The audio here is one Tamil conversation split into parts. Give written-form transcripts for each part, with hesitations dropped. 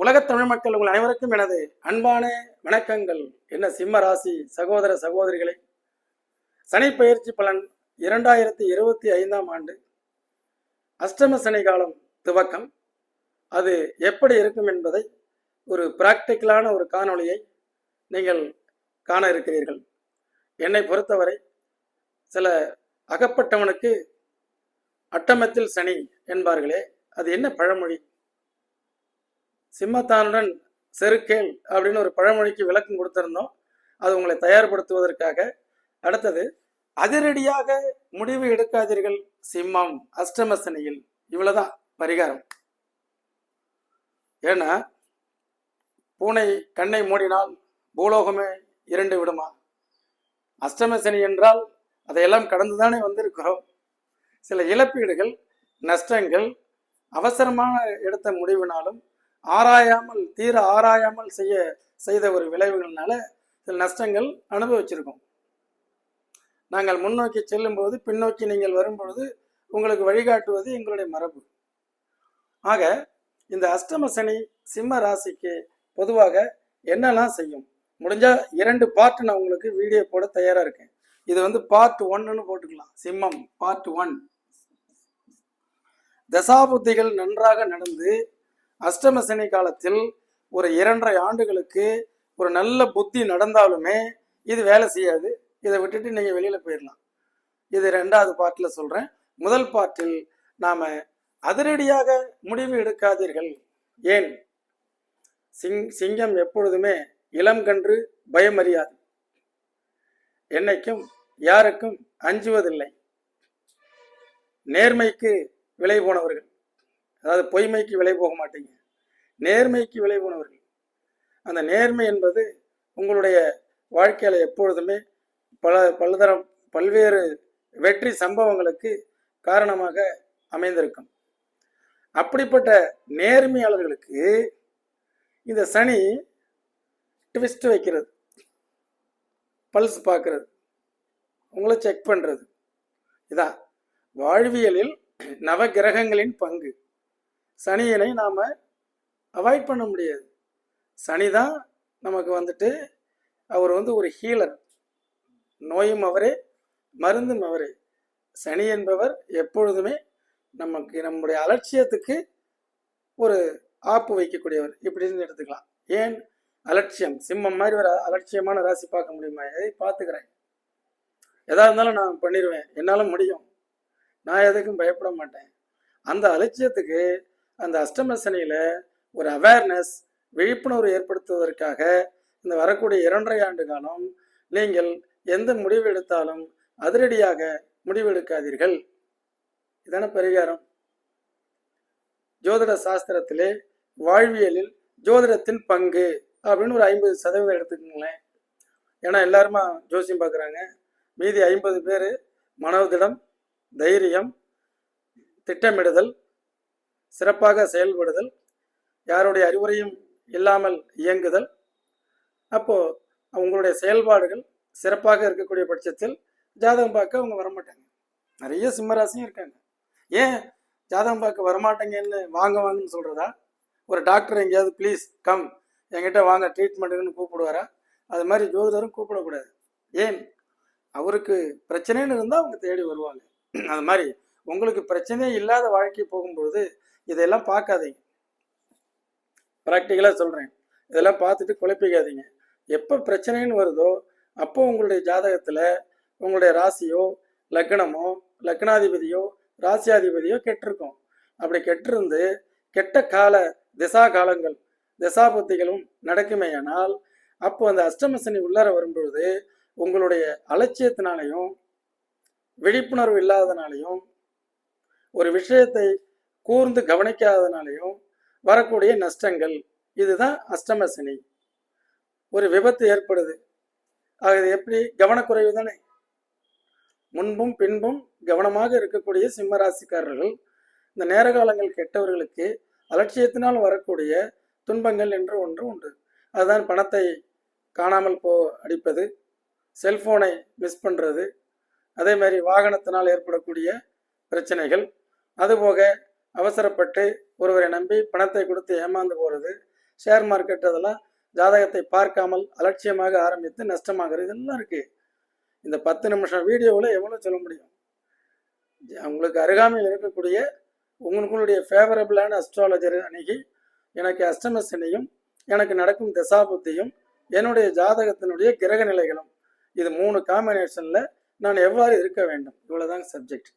உலகத் தமிழ் மக்கள் உங்கள் அனைவருக்கும் எனது அன்பான வணக்கங்கள். என்ன சிம்ம ராசி சகோதர சகோதரிகளை, சனி பயிற்சி பலன் 2025ஆம் ஆண்டு அஷ்டம சனி காலம் துவக்கம். அது எப்படி இருக்கும் என்பதை ஒரு பிராக்டிக்கலான ஒரு காணொளியை நீங்கள் காண இருக்கிறீர்கள். என்னை பொறுத்தவரை சில அகப்பட்டவனுக்கு அட்டமத்தில் சனி என்பார்களே, அது என்ன பழமொழி? சிம்மத்தானுடன் செருக்கேல் அப்படின்னு ஒரு பழமொழிக்கு விளக்கம் கொடுத்திருந்தோம். அது உங்களை தயார்படுத்துவதற்காக. அடுத்தது, அதிரடியாக முடிவு எடுக்காதீர்கள் சிம்மம் அஷ்டம சனியில். இவ்வளவுதான் பரிகாரம். ஏன்னா, பூனை கண்ணை மூடினால் பூலோகமே இரண்டு விடுமா? அஷ்டம சனி என்றால் அதையெல்லாம் கடந்துதானே வந்திருக்கிறோம். சில இழப்பீடுகள், நஷ்டங்கள், அவசரமான எடுத்த முடிவினாலும் ஆராயாமல் தீர ஆராயாமல் செய்த ஒரு விளைவுகள்னால சில நஷ்டங்கள் அனுபவிச்சிருக்கோம். நாங்கள் முன்னோக்கி செல்லும் போது பின்னோக்கி நீங்கள் வரும்பொழுது உங்களுக்கு வழிகாட்டுவது எங்களுடைய மரபு. ஆக இந்த அஷ்டம சனி சிம்ம ராசிக்கு பொதுவாக என்னெல்லாம் செய்யும்? முடிஞ்சா 2 பார்ட் நான் உங்களுக்கு வீடியோ போட தயாரா இருக்கேன். இது பார்ட் 1ன்னு போட்டுக்கலாம். சிம்மம் பார்ட் 1. தசாபுத்திகள் நன்றாக நடந்து அஷ்டம சனி காலத்தில் ஒரு 2.5 ஆண்டுகளுக்கு ஒரு நல்ல புத்தி நடந்தாலுமே இது வேலை செய்யாது. இதை விட்டுட்டு நீங்க வெளியில போயிடலாம். இது 2வது பார்ட்ல சொல்றேன். முதல் பார்ட்டில் நாம அதிரடியாக முடிவு எடுக்காதீர்கள். ஏன்? சிங்கம் எப்பொழுதுமே இளம் கன்று பயமறியாது. என்னைக்கும் யாருக்கும் அஞ்சுவதில்லை. நேர்மைக்கு விலை போனவர்கள், அதாவது பொய்மைக்கு விலை போக மாட்டீங்க, நேர்மைக்கு விலை போனவர்கள். அந்த நேர்மை என்பது உங்களுடைய வாழ்க்கையில எப்பொழுதுமே பல்வேறு வெற்றி சம்பவங்களுக்கு காரணமாக அமைந்திருக்கும். அப்படிப்பட்ட நேர்மையாளர்களுக்கு இந்த சனி ட்விஸ்ட் வைக்கிறது, பல்ஸ் பார்க்கறது, உங்களை செக் பண்றது. இதான் வாழ்வியலில் நவ கிரகங்களின் பங்கு. சனியினை நாம அவாய்ட் பண்ண முடியாது. சனிதான் நமக்கு அவர் ஒரு ஹீலர். நோயும் அவரே, மருந்தும் அவரே. சனி என்பவர் எப்பொழுதுமே நம்முடைய அலட்சியத்துக்கு ஒரு ஆப்பு வைக்கக்கூடியவர் இப்படின்னு எடுத்துக்கலாம். ஏன் அலட்சியம்? சிம்மம் மாதிரி ஒரு அலட்சியமான ராசி பார்க்க முடியுமா? எதை பார்த்துக்கிறேன், எதா இருந்தாலும் நான் பண்ணிடுவேன், என்னால முடியும், நான் எதுக்கும் பயப்பட மாட்டேன். அந்த அலட்சியத்துக்கு அந்த அஷ்டம சனியில ஒரு அவேர்னஸ், விழிப்புணர்வு ஏற்படுத்துவதற்காக இந்த வரக்கூடிய 2.5 ஆண்டு காலம் நீங்கள் எந்த முடிவு எடுத்தாலும் அதிரடியாக முடிவு எடுக்காதீர்கள். இதான பரிகாரம். ஜோதிட சாஸ்திரத்திலே வாழ்வியலில் ஜோதிடத்தின் பங்கு அப்படின்னு ஒரு 50% எடுத்துக்கங்களேன். ஏன்னா எல்லாருமா ஜோசியம் பார்க்குறாங்க. மீதி 50 பேர் மனோதிடம், தைரியம், திட்டமிடுதல், சிறப்பாக செயல்படுதல், யாருடைய அறிவுரையும் இல்லாமல் இயங்குதல். அப்போ அவங்களுடைய செயல்பாடுகள் சிறப்பாக இருக்கக்கூடிய பட்சத்தில் ஜாதகம் பார்க்க அவங்க வரமாட்டாங்க. நிறைய சிம்மராசியும் இருக்காங்க. ஏன் ஜாதகம் பார்க்க வரமாட்டாங்கன்னு வாங்கன்னு சொல்றதா? ஒரு டாக்டர் எங்கேயாவது ப்ளீஸ் கம் என்கிட்ட வாங்க ட்ரீட்மெண்ட்டுன்னு கூப்பிடுவாரா? அது மாதிரி ஜோதிடரும் கூப்பிடக்கூடாது. ஏன்? அவருக்கு பிரச்சனைன்னு இருந்தால் அவங்க தேடி வருவாங்க. அது மாதிரி உங்களுக்கு பிரச்சனையே இல்லாத வாழ்க்கை போகும்பொழுது இதெல்லாம் பார்க்காதீங்க. ப்ராக்டிக்கலாக சொல்கிறேன், இதெல்லாம் பார்த்துட்டு குழப்பிக்காதீங்க. எப்போ பிரச்சனைன்னு வருதோ அப்போ உங்களுடைய ஜாதகத்தில் உங்களுடைய ராசியோ லக்னமோ லக்னாதிபதியோ ராசியாதிபதியோ கெட்டிருக்கும். அப்படி கெட்டிருந்து கெட்ட கால திசா காலங்கள் திசாபுத்திகளும் நடக்குமேயானால் அப்போ அந்த அஷ்டம சனி உள்ளார வரும்பொழுது உங்களுடைய அலட்சியத்தினாலையும் விழிப்புணர்வு இல்லாதனாலையும் ஒரு விஷயத்தை கூர்ந்து கவனிக்காதனாலையும் வரக்கூடிய நஷ்டங்கள், இதுதான் அஷ்டம சனி. ஒரு விபத்து ஏற்படுது, அது எப்படி? கவனக்குறைவு தானே. முன்பும் பின்பும் கவனமாக இருக்கக்கூடிய சிம்ம ராசிக்காரர்கள் இந்த நேர காலங்கள் கெட்டவர்களுக்கு அலட்சியத்தினால் வரக்கூடிய துன்பங்கள் என்று ஒன்று உண்டு. அதுதான் பணத்தை காணாமல் அடிப்பது, செல்போனை மிஸ் பண்ணுறது, அதே மாதிரி வாகனத்தினால் ஏற்படக்கூடிய பிரச்சனைகள், அதுபோக அவசரப்பட்டு ஒருவரை நம்பி பணத்தை கொடுத்து ஏமாந்து போகிறது, ஷேர் மார்க்கெட் அதெல்லாம் ஜாதகத்தை பார்க்காமல் அலட்சியமாக ஆரம்பித்து நஷ்டமாகிறது இதெல்லாம் இருக்கு. இந்த 10 நிமிஷம் வீடியோவில் எவ்வளோ சொல்ல முடியும்? உங்களுக்கு அருகாமையில் இருக்கக்கூடிய உங்களுடைய ஃபேவரபிளான அஸ்ட்ராலஜரை அணுகி எனக்கு அஷ்டம சனியும் எனக்கு நடக்கும் தசாபுத்தியும் என்னுடைய ஜாதகத்தினுடைய கிரக நிலைகளும் இது 3 காம்பினேஷனில் நான் எவ்வாறு இருக்க வேண்டும், இவ்வளோதாங்க சப்ஜெக்ட்.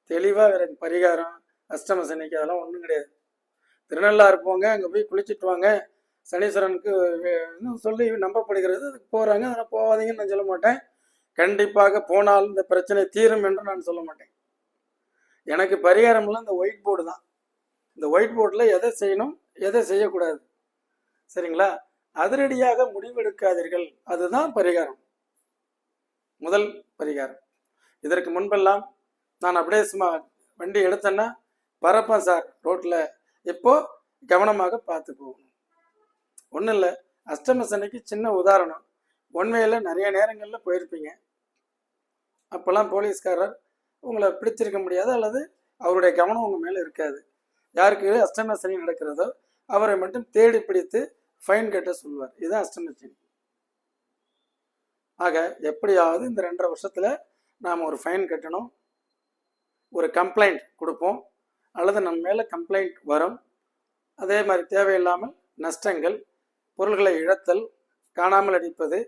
தெளிவாக வேற பரிகாரம் அஷ்டம சனிக்கு அதெல்லாம் ஒன்றும் கிடையாது. திருநள்ளாறு போங்க, அங்கே போய் குளிச்சுட்டு வாங்க, சனீஸ்வரனுக்கு சொல்லி நம்பப்படுகிறது, அதுக்கு போகிறாங்க. அதனால் போகாதீங்கன்னு நான் சொல்ல மாட்டேன். கண்டிப்பாக போனால் இந்த பிரச்சனை தீரும் என்று நான் சொல்ல மாட்டேன். எனக்கு பரிகாரம்லாம் இந்த ஒயிட் போர்டு தான். இந்த ஒயிட் போர்டில் எதை செய்யணும் எதை செய்யக்கூடாது, சரிங்களா? அதிரடியாக முடிவெடுக்காதீர்கள், அதுதான் பரிகாரம், முதல் பரிகாரம். இதற்கு முன்பெல்லாம் நான் அப்படியே சும்மா வண்டி எடுத்தேன்னா பறப்பேன் சார் ரோட்டில். இப்போ கவனமாக பார்த்து போகணும். ஒன்றும் இல்லை, அஷ்டம சனிக்கு சின்ன உதாரணம். உண்மையில் நிறைய நேரங்களில் போயிருப்பீங்க. அப்போல்லாம் போலீஸ்காரர் உங்களை பிடிச்சிருக்க முடியாது, அல்லது அவருடைய கவனம் உங்கள் மேலே இருக்காது. யாருக்கு அஷ்டம சனி நடக்கிறதோ அவரை மட்டும் தேடி பிடித்து ஃபைன் கட்ட சொல்லுவார். இதுதான் அஷ்டம சனி. ஆக எப்படியாவது இந்த 2.5 வருஷத்தில் நாம் ஒரு ஃபைன் கட்டணும், ஒரு கம்ப்ளைண்ட் கொடுப்போம், அல்லது நம்ம மேலே கம்ப்ளைண்ட் வரும். அதே மாதிரி தேவையில்லாமல் நஷ்டங்கள், பொருள்களை இழத்தல், காணாமல் அடிப்பது,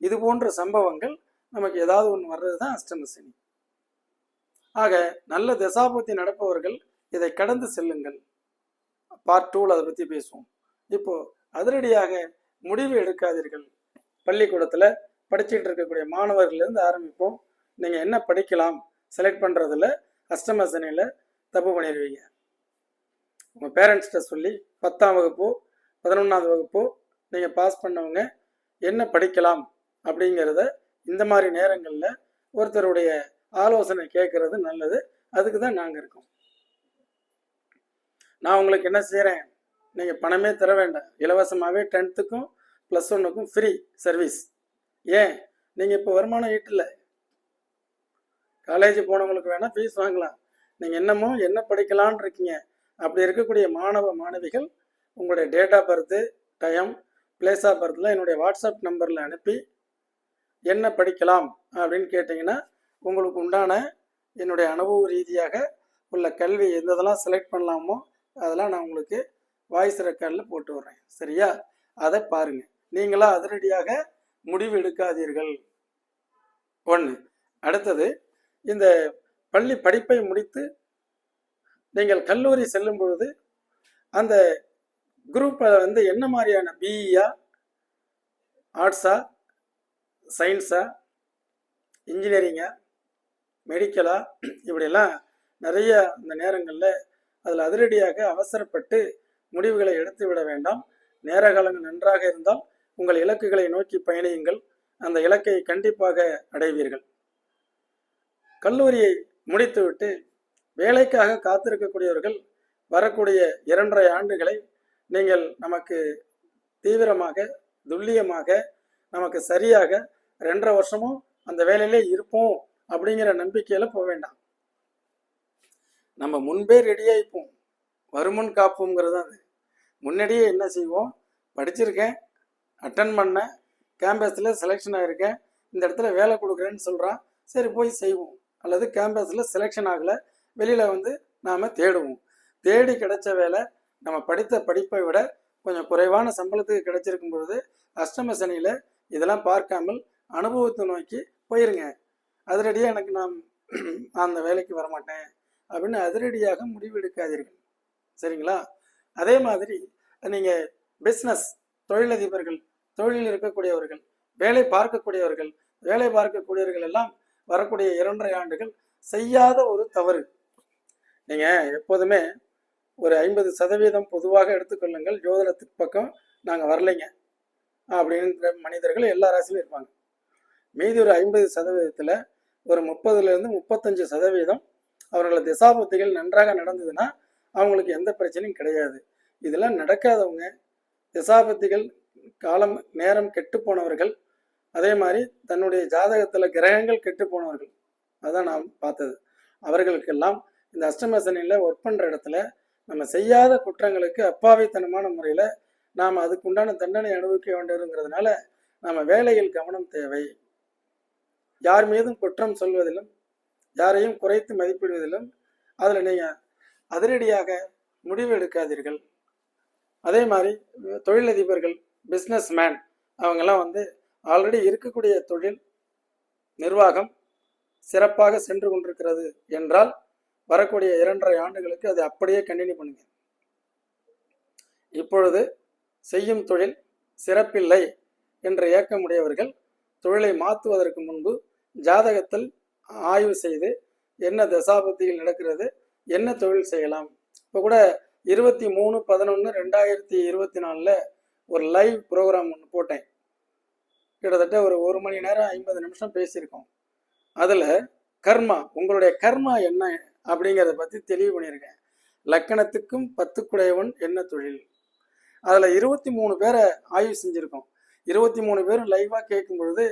இது போன்ற சம்பவங்கள் நமக்கு ஏதாவது ஒன்று வர்றது தான் அஷ்டம சனி. ஆக நல்ல தசாபுத்தி நடப்பவர்கள் இதை கடந்து செல்லுங்கள். பார்ட் 2 அதை பற்றி பேசுவோம். இப்போ அதிரடியாக முடிவு எடுக்காதீர்கள். பள்ளிக்கூடத்தில் படிச்சுட்டு இருக்கக்கூடிய மாணவர்கள்லேருந்து ஆரம்பிப்போம். நீங்கள் என்ன படிக்கலாம் செலக்ட் பண்ணுறதுல அஷ்டம சனியில் தப்பு பண்ணிடுவீங்க. உங்கள் பேரண்ட்ஸ்கிட்ட சொல்லி 10ஆம் வகுப்போ 11ஆவது வகுப்போ நீங்கள் பாஸ் பண்ணவங்க என்ன படிக்கலாம் அப்படிங்கிறத இந்த மாதிரி நேரங்களில் ஒருத்தருடைய ஆலோசனை கேட்கறது நல்லது. அதுக்கு தான் நாங்கள் இருக்கோம். நான் உங்களுக்கு என்ன செய்கிறேன், நீங்கள் பணமே தர வேண்டாம், இலவசமாகவே 10th-க்கும் +1-க்கும் ஃப்ரீ சர்வீஸ். ஏன், நீங்கள் இப்போ வருமானம் ஈட்டல, காலேஜ் போனவங்களுக்கு வேணால் ஃபீஸ் வாங்கலாம். நீங்கள் என்னமோ என்ன படிக்கலான் இருக்கீங்க. அப்படி இருக்கக்கூடிய மாணவ மாணவிகள் உங்களுடைய date of birth, time, place of பர்த்தில் என்னுடைய வாட்ஸ்அப் நம்பரில் அனுப்பி என்ன படிக்கலாம் அப்படின்னு கேட்டிங்கன்னா உங்களுக்கு உண்டான என்னுடைய அனுபவ ரீதியாக உள்ள கல்வி எந்ததெல்லாம் செலக்ட் பண்ணலாமோ அதெல்லாம் நான் உங்களுக்கு வாய்ஸ் ரெக்கார்டில் போட்டு வர்றேன். சரியா? அதை பாருங்கள். நீங்களா அதிரடியாக முடிவு எடுக்காதீர்கள். 1. அடுத்தது, இந்த பள்ளி படிப்பை முடித்து நீங்கள் கல்லூரி செல்லும் பொழுது அந்த குரூப்பை என்ன மாதிரியான பிஇயா, ஆர்ட்ஸா, சயின்ஸா, இன்ஜினியரிங்கா, மெடிக்கலா, இப்படியெல்லாம் நிறைய அந்த நேரங்களில் அதில் அதிரடியாக அவசரப்பட்டு முடிவுகளை எடுத்து விட வேண்டாம். நேர காலங்கள் நன்றாக இருந்தால் உங்கள் இலக்குகளை நோக்கி பயணியுங்கள். அந்த இலக்கை கண்டிப்பாக அடைவீர்கள். கல்லூரியை முடித்துவிட்டு வேலைக்காக காத்திருக்கக்கூடியவர்கள் வரக்கூடிய 2.5 ஆண்டுகளை நீங்கள் நமக்கு தீவிரமாக, துல்லியமாக, நமக்கு சரியாக 2.5 வருஷமும் அந்த வேலையிலே இருப்போம் அப்படிங்கிற நம்பிக்கையில் போக வேண்டாம். நம்ம முன்பே ரெடியாகிப்போம். வருமுன் காப்போங்கிறது அது. முன்னாடியே என்ன செய்வோம், படிச்சிருக்கேன், அட்டன் பண்ணேன், கேம்பஸில் செலெக்ஷன் ஆகிருக்கேன், இந்த இடத்துல வேலை கொடுக்குறேன்னு சொல்கிறான், சரி போய் செய்வோம். அல்லது கேம்பஸில் செலெக்ஷன் ஆகலை, வெளியில் நாம் தேடுவோம். தேடி கிடைச்ச வேலை நம்ம படித்த படிப்பை விட கொஞ்சம் குறைவான சம்பளத்துக்கு கிடைச்சிருக்கும் பொழுது அஷ்டம சனியில் இதெல்லாம் பார்க்காமல் அனுபவத்தை நோக்கி போயிருங்க. அதிரடியாக எனக்கு நான் அந்த வேலைக்கு வரமாட்டேன் அப்படின்னு அதிரடியாக முடிவு எடுக்காதீர்கள். சரிங்களா? அதே மாதிரி நீங்கள் பிஸ்னஸ், தொழிலதிபர்கள், தொழிலில் இருக்கக்கூடியவர்கள், வேலை பார்க்கக்கூடியவர்கள் எல்லாம் வரக்கூடிய 2.5 ஆண்டுகள் செய்யாத ஒரு தவறு. நீங்கள் எப்போதுமே ஒரு 50% பொதுவாக எடுத்துக்கொள்ளுங்கள். ஜோதிடத்துக்கு பக்கம் நாங்கள் வரலைங்க அப்படின்ற மனிதர்கள் எல்லா ராசியிலும் இருப்பாங்க. மீதி ஒரு 50%ல் ஒரு 30லேருந்து 35% அவர்கள திசாபுத்திகள் நன்றாக நடந்ததுன்னா அவங்களுக்கு எந்த பிரச்சனையும் கிடையாது. இதெல்லாம் நடக்காதவங்க, திசாபுத்திகள் காலம் நேரம் கெட்டு போனவர்கள், அதே மாதிரி தன்னுடைய ஜாதகத்தில் கிரகங்கள் கெட்டு போனவர்கள், அதான் நாம் பார்த்தது. அவர்களுக்கெல்லாம் இந்த அஷ்டம சனியில் ஒர்க் பண்ணுற இடத்துல நம்ம செய்யாத குற்றங்களுக்கு அப்பாவித்தனமான முறையில் நாம் அதுக்கு உண்டான தண்டனை அனுபவிக்க வேண்டியிருங்கிறதுனால நம்ம வேலையில் கவனம் தேவை. யார் மீதும் குற்றம் சொல்வதிலும் யாரையும் குறைத்து மதிப்பிடுவதிலும் அதில் நீங்கள் அதிரடியாக முடிவு எடுக்காதீர்கள். அதே மாதிரி தொழிலதிபர்கள், பிஸ்னஸ் மேன் அவங்கெல்லாம் ஆல்ரெடி இருக்கக்கூடிய தொழில் நிர்வாகம் சிறப்பாக சென்று கொண்டிருக்கிறது என்றால் வரக்கூடிய 2.5 ஆண்டுகளுக்கு அதை அப்படியே கண்டினியூ பண்ணுங்க. இப்பொழுது செய்யும் தொழில் சிறப்பில்லை என்ற ஏக்கமுடையவர்கள் தொழிலை மாற்றுவதற்கு முன்பு ஜாதகத்தில் ஆய்வு செய்து என்ன தசாபுத்தியில் நடக்கிறது, என்ன தொழில் செய்யலாம். இப்போ கூட 23/11/2024 ஒரு லைவ் ப்ரோக்ராம் ஒன்று போட்டேன். கிட்டத்தட்ட ஒரு 1 மணி நேரம் 50 நிமிஷம் பேசியிருக்கோம். அதில் கர்மா, உங்களுடைய கர்மா என்ன அப்படிங்கிறத பற்றி தெளிவு பண்ணியிருக்கேன். லக்கணத்துக்கும் 10 குடையவன் என்ன தொழில், அதில் 23 பேரை ஆய்வு செஞ்சுருக்கோம். 23 பேரும் லைவாக கேட்கும் பொழுது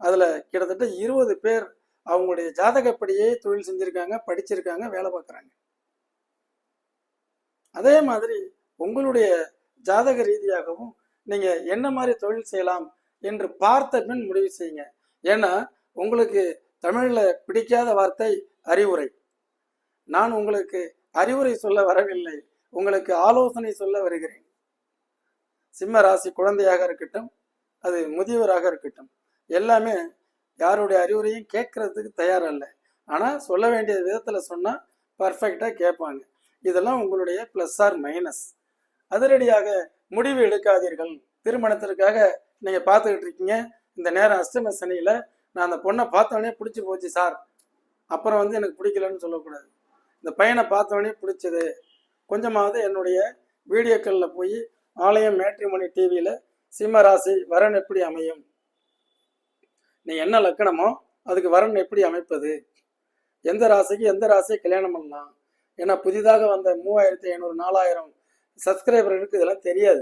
அதில் கிட்டத்தட்ட 20 பேர் அவங்களுடைய ஜாதகப்படியே தொழில் செஞ்சுருக்காங்க, படிச்சிருக்காங்க, வேலை பார்க்குறாங்க. அதே மாதிரி உங்களுடைய ஜாதக ரீதியாகவும் நீங்கள் என்ன மாதிரி தொழில் செய்யலாம் என்று பார்த்த பின் முடிவு செய்யுங்க. ஏன்னா உங்களுக்கு தமிழில் பிடிக்காத வார்த்தை அறிவுரை. நான் உங்களுக்கு அறிவுரை சொல்ல வரவில்லை, உங்களுக்கு ஆலோசனை சொல்ல வருகிறேன். சிம்ம ராசி குழந்தையாக இருக்கட்டும், அது முதியவராக இருக்கட்டும், எல்லாமே யாருடைய அறிவுரையும் கேட்கறதுக்கு தயாரல்ல. ஆனால் சொல்ல வேண்டிய விதத்தில் சொன்னால் பர்ஃபெக்டாக கேட்பாங்க. இதெல்லாம் உங்களுடைய ப்ளஸ் ஆர் மைனஸ். அதிரடியாக முடிவு எடுக்காதீர்கள். திருமணத்திற்காக நீங்கள் பார்த்துக்கிட்டு இருக்கீங்க, இந்த நேரம் அஷ்டம சனியில் நான் அந்த பொண்ணை பார்த்தவொடனே பிடிச்சி போச்சு சார், அப்புறம் எனக்கு பிடிக்கலன்னு சொல்லக்கூடாது. இந்த பையனை பார்த்தவொடனே பிடிச்சது, கொஞ்சமாவது என்னுடைய வீடியோக்களில் போய் ஆலயம் மேட்ரிமோனி டிவியில் சிம்ம ராசி வரன் எப்படி அமையும், நீ என்ன லக்கணமோ அதுக்கு வரன் எப்படி அமைப்பது, எந்த ராசிக்கு எந்த ராசியை கல்யாணம் பண்ணலாம். ஏன்னா புதிதாக வந்த 3500 4000 சப்ஸ்கிரைபர்களுக்கு இதெல்லாம் தெரியாது.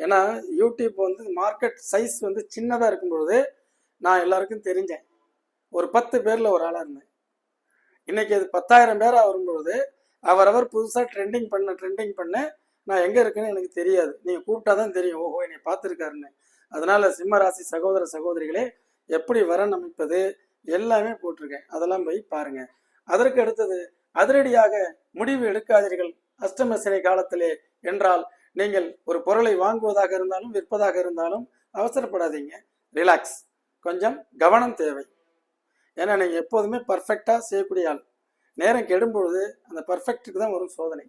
ஏன்னா யூடியூப் மார்க்கெட் சைஸ் சின்னதாக இருக்கும்பொழுது நான் எல்லாருக்கும் தெரிஞ்சேன். ஒரு 10 பேரில் ஒரு ஆளாக இருந்தேன். இன்னைக்கு அது 10,000 பேராக வரும்பொழுது அவரவர் புதுசாக ட்ரெண்டிங் பண்ண நான் எங்கே இருக்குன்னு எனக்கு தெரியாது. நீங்கள் கூப்பிட்டா தான் தெரியும், ஓஹோ என்னை பார்த்துருக்காருன்னு. அதனால சிம்ம ராசி சகோதர சகோதரிகளே, எப்படி வரன் அமைப்பது எல்லாமே போட்டிருக்கேன், அதெல்லாம் போய் பாருங்க. அதற்கு அடுத்தது அதிரடியாக முடிவு எடுக்காதீர்கள் அஷ்டம சனி காலத்திலே என்றால், நீங்கள் ஒரு பொருளை வாங்குவதாக இருந்தாலும் விற்பதாக இருந்தாலும் அவசரப்படாதீங்க, ரிலாக்ஸ், கொஞ்சம் கவனம் தேவை. ஏன்னா நீங்கள் எப்போதுமே பர்ஃபெக்டாக செய்யக்கூடிய ஆள். நேரம் கெடும்பொழுது அந்த பர்ஃபெக்டுக்கு தான் வரும் சோதனை.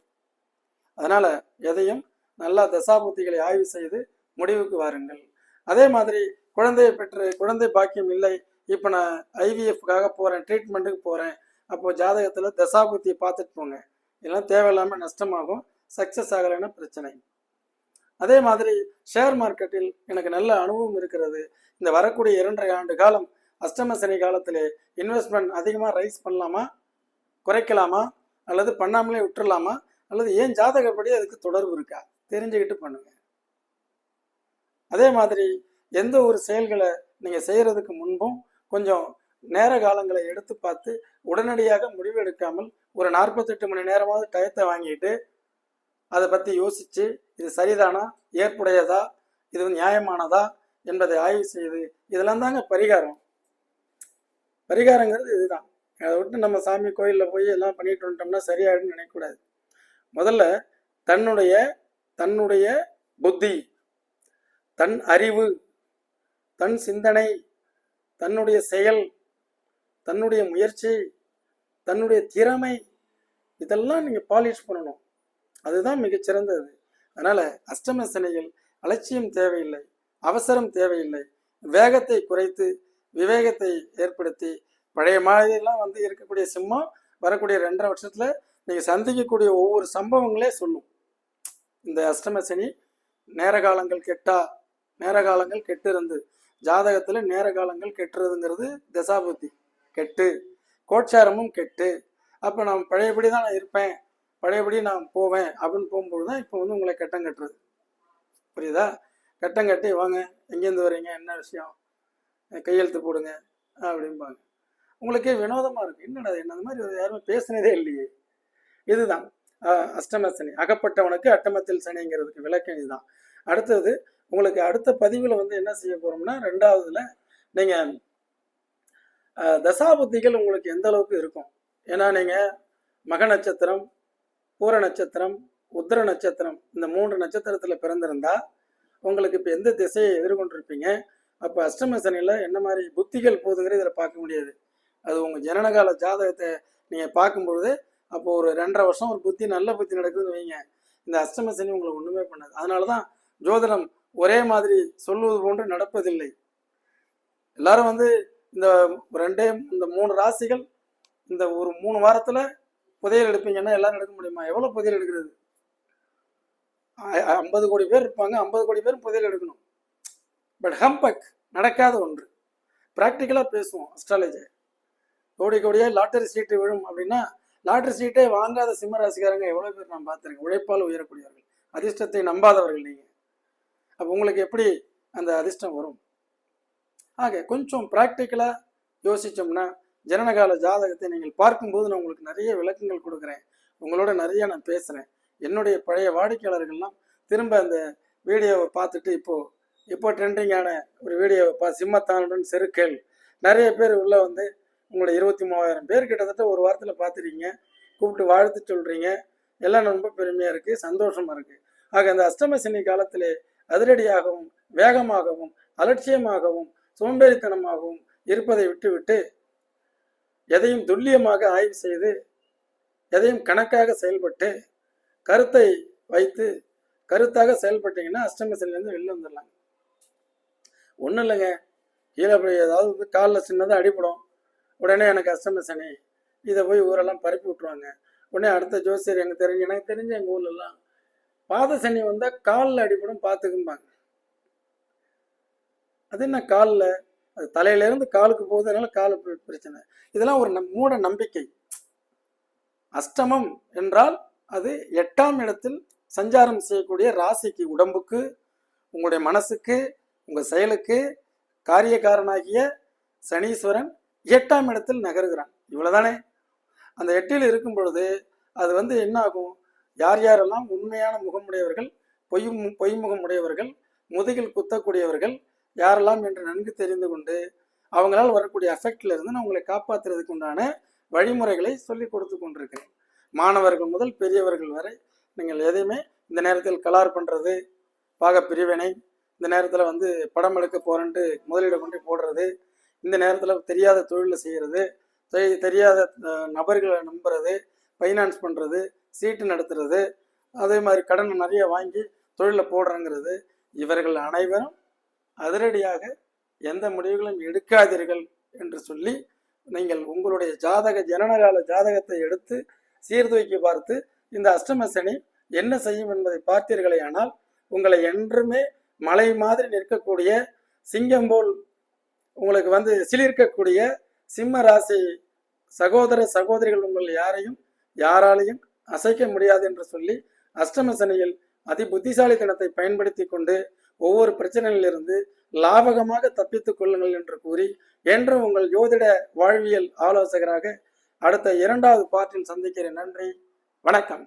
அதனால் எதையும் நல்லா தசாபுத்திகளை ஆய்வு செய்து முடிவுக்கு வாருங்கள். அதே மாதிரி குழந்தையை பெற்று குழந்தை பாக்கியம் இல்லை, இப்போ நான் IVFக்காக போகிறேன், ட்ரீட்மெண்ட்டுக்கு போகிறேன், அப்போது ஜாதகத்தில் தசாபுத்தியை பார்த்துட்டு போங்க. இதெல்லாம் தேவையில்லாமல் நஷ்டமாகும், சக்ஸஸ் ஆகலைன்னா பிரச்சனை. அதே மாதிரி ஷேர் மார்க்கெட்டில் எனக்கு நல்ல அனுபவம் இருக்கிறது. இந்த வரக்கூடிய 2.5 ஆண்டு காலம் அஷ்டம சனி காலத்திலே இன்வெஸ்ட்மெண்ட் அதிகமாக ரைஸ் பண்ணலாமா, குறைக்கலாமா, அல்லது பண்ணாமலே விட்டுடலாமா, அல்லது ஏன் ஜாதகப்படி அதுக்கு தொடர்பு இருக்கா தெரிஞ்சுக்கிட்டு பண்ணுங்க. அதே மாதிரி எந்த ஒரு செயல்களை நீங்கள் செய்கிறதுக்கு முன்பும் கொஞ்சம் நேர காலங்களை எடுத்து பார்த்து உடனடியாக முடிவு எடுக்காமல் ஒரு 48 மணி நேரமாவது டயத்தை வாங்கிட்டு அதை பற்றி யோசித்து இது சரிதானா, ஏற்புடையதா, இது நியாயமானதா என்பதை ஆய்வு செய்து, இதெல்லாம் தாங்க பரிகாரம். பரிகாரங்கிறது இதுதான். அதை விட்டு நம்ம சாமி கோயிலில் போய் எல்லாம் பண்ணிட்டு வந்துட்டோம்னா சரியாயிடுன்னு நினைக்கக்கூடாது. முதல்ல தன்னுடைய புத்தி, தன் அறிவு, தன் சிந்தனை, தன்னுடைய செயல், தன்னுடைய முயற்சி, தன்னுடைய திறமை, இதெல்லாம் நீங்கள் பாலிஷ் பண்ணணும். அதுதான் மிகச்சிறந்தது. அதனால் அஷ்டம சனியில் அலட்சியம் தேவையில்லை, அவசரம் தேவையில்லை. வேகத்தை குறைத்து விவேகத்தை ஏற்படுத்தி பழைய மாதிரிலாம் இருக்கக்கூடிய சிம்மம் வரக்கூடிய 2.5 வருஷத்தில் நீங்கள் சந்திக்கக்கூடிய ஒவ்வொரு சம்பவங்களே சொல்லும். இந்த அஷ்டம சனி நேர காலங்கள் கெட்டு இருந்து ஜாதகத்தில் நேர காலங்கள் கெட்டுறதுங்கிறது தசாபுத்தி கெட்டு, கோட்சாரமும் கெட்டு. அப்போ நான் பழையபடி தான் நான் இருப்பேன், பழையபடி நான் போவேன் அப்படின்னு போகும்போது தான் இப்போ உங்களை கட்டம் கட்டுறது. புரியுதா? கட்டம் கட்டி வாங்க, எங்கேருந்து வரீங்க, என்ன விஷயம், கையெழுத்து போடுங்க அப்படிம்பாங்க. உங்களுக்கே வினோதமாக இருக்கும், என்னடா என்ன மாதிரி யாருமே பேசுனதே இல்லையே. இதுதான் அஷ்டம சனி. அகப்பட்டவனுக்கு அட்டமத்தில் சனிங்கிறதுக்கு விளக்கம் இதுதான். அடுத்தது உங்களுக்கு அடுத்த பதிவில் வந்து என்ன செய்ய போகிறோம்னா, ரெண்டாவதுல நீங்கள் தசாபுத்திகள் உங்களுக்கு எந்த அளவுக்கு இருக்கும். ஏன்னா நீங்கள் மக நட்சத்திரம், பூர நட்சத்திரம், உத்திர நட்சத்திரம், இந்த 3 நட்சத்திரத்தில் பிறந்திருந்தா உங்களுக்கு இப்போ எந்த திசையை எதிர்கொண்டிருப்பீங்க, அப்போ அஷ்டம சனியில் என்ன மாதிரி புத்திகள் போகுதுங்கிறது இதில் பார்க்க முடியாது. அது உங்கள் ஜனனகால ஜாதகத்தை நீங்கள் பார்க்கும்பொழுது அப்போ ஒரு 2.5 வருஷம் ஒரு புத்தி நல்ல புத்தி நடக்குதுன்னு வைங்க, இந்த அஷ்டம சனி உங்களுக்கு ஒன்றுமே பண்ணாது. அதனால தான் ஜோதிடம் ஒரே மாதிரி சொல்வது போன்று நடப்பதில்லை. எல்லாரும் வந்து இந்த இந்த 3 ராசிகள் இந்த ஒரு 3 வாரத்தில் புதையல் எடுப்பீங்கன்னா எல்லாரும் எடுக்க முடியுமா? எவ்வளோ புதையல் எடுக்கிறது? 50 கோடி பேர் இருப்பாங்க, 50 கோடி பேர் புதையல் எடுக்கணும். பட் ஹம்பக் நடக்காத ஒன்று. ப்ராக்டிக்கலாக பேசுவோம். அஸ்ட்ராலஜி கோடி கோடியாக லாட்டரி சீட்டு விழும் அப்படின்னா, லாட்டரி சீட்டே வாங்காத சிம்ம ராசிக்காரங்க எவ்வளோ பேர் நான் பார்த்துருக்கேன். உழைப்பால் உயரக்கூடியவர்கள், அதிர்ஷ்டத்தை நம்பாதவர்கள் நீங்கள். அப்போ உங்களுக்கு எப்படி அந்த அதிர்ஷ்டம் வரும்? ஆக கொஞ்சம் ப்ராக்டிக்கலாக யோசித்தோம்னா, ஜனனகால ஜாதகத்தை நீங்கள் பார்க்கும்போது நான் உங்களுக்கு நிறைய விளக்கங்கள் கொடுக்குறேன். உங்களோட நிறைய நான் பேசுகிறேன். என்னுடைய பழைய வாடிக்கையாளர்கள்லாம் திரும்ப அந்த வீடியோவை பார்த்துட்டு இப்போ ட்ரெண்டிங்கான ஒரு வீடியோவை சிம்மத்தானுடன் செருக்கல், நிறைய பேர் உள்ளே வந்து உங்களுடைய 23,000 பேர் கிட்டத்தட்ட ஒரு வாரத்தில் பார்த்துருக்கீங்க. கூப்பிட்டு வாழ்த்து சொல்கிறீங்க. எல்லாம் ரொம்ப பெருமையாக இருக்குது, சந்தோஷமாக இருக்குது. ஆக அந்த அஷ்டம சனி காலத்திலே அதிரடியாகவும் வேகமாகவும் அலட்சியமாகவும் சோம்பேறித்தனமாகவும் இருப்பதை விட்டுவிட்டு எதையும் துல்லியமாக ஆய்வு செய்து எதையும் கணக்காக செயல்பட்டு கருத்தை வைத்து கருத்தாக செயல்பட்டீங்கன்னா அஷ்டம சனிலேருந்து வெளில வந்துடலாம். ஒன்றும் இல்லைங்க, கீழே போய் ஏதாவது வந்து காலில் சின்னதாக அடிப்படும், உடனே எனக்கு அஷ்டம சனி, இதை போய் ஊரெல்லாம் பரப்பி விட்ருவாங்க. உடனே அடுத்த ஜோசியர் எனக்கு தெரிஞ்ச எங்கள் ஊர்லலாம் பாத சனி வந்தால் காலில் அடிப்படும் பார்த்துக்கும்பாங்க. அது என்ன காலில்? அது தலையிலேருந்து காலுக்கு போகுது, அதனால காலு பிரச்சனை. இதெல்லாம் ஒரு மூட நம்பிக்கை. அஷ்டமம் என்றால் அது 8ஆம் இடத்தில் சஞ்சாரம் செய்யக்கூடிய ராசிக்கு, உடம்புக்கு, உங்களுடைய மனசுக்கு, உங்கள் செயலுக்கு காரியக்காரனாகிய சனீஸ்வரன் 8ஆம் இடத்தில் நகருகிறான். இவ்வளவுதானே. அந்த 8இல் இருக்கும் பொழுது அது வந்து என்ன ஆகும்? யார் யாரெல்லாம் உண்மையான முகமுடையவர்கள், பொய்முகம் உடையவர்கள், முதுகில் குத்தக்கூடியவர்கள் யாரெல்லாம் என்று நன்கு தெரிந்து கொண்டு அவங்களால் வரக்கூடிய அஃபெக்ட்ல இருந்து நான் உங்களை காப்பாற்றுறதுக்கு உண்டான வழிமுறைகளை சொல்லி கொடுத்து கொண்டிருக்கிறேன். மாணவர்கள் முதல் பெரியவர்கள் வரை நீங்கள் எதையுமே இந்த நேரத்தில் கலார் பண்ணுறது, பாக பிரிவினை, இந்த நேரத்தில் வந்து படம் எடுக்க போகிறேன்ட்டு முதலீடு கொண்டு போடுறது, இந்த நேரத்தில் தெரியாத தொழிலில் செய்கிறது, தெரியாத நபர்களை நம்புறது, ஃபைனான்ஸ் பண்ணுறது, சீட்டு நடத்துறது, அதே மாதிரி கடன் நிறைய வாங்கி தொழிலில் போடுறங்கிறது, இவர்கள் அனைவரும் அதிரடியாக எந்த முடிவுகளும் எடுக்காதீர்கள் என்று சொல்லி நீங்கள் உங்களுடைய ஜனனகால ஜாதகத்தை எடுத்து சீர்தூக்கி பார்த்து இந்த அஷ்டம சனி என்ன செய்யும் என்பதை பார்த்தீர்களே ஆனால் உங்களை என்றுமே மலை மாதிரி நிற்கக்கூடிய சிங்கம் போல் உங்களுக்கு வந்து சிலிர்க்கக்கூடிய சிம்ம ராசி சகோதர சகோதரிகள் உங்கள் யாராலையும் அசைக்க முடியாது என்று சொல்லி அஷ்டம சனியில் அதி புத்திசாலித்தனத்தை பயன்படுத்தி கொண்டு ஒவ்வொரு பிரச்சனையிலிருந்து லாபகமாக தப்பித்துக் கொள்ளுங்கள் என்று கூறி என்றும் உங்கள் ஜோதிட வாழ்வியல் ஆலோசகராக அடுத்த 2வது பார்ட்டில் சந்திக்கிறேன். நன்றி, வணக்கம்.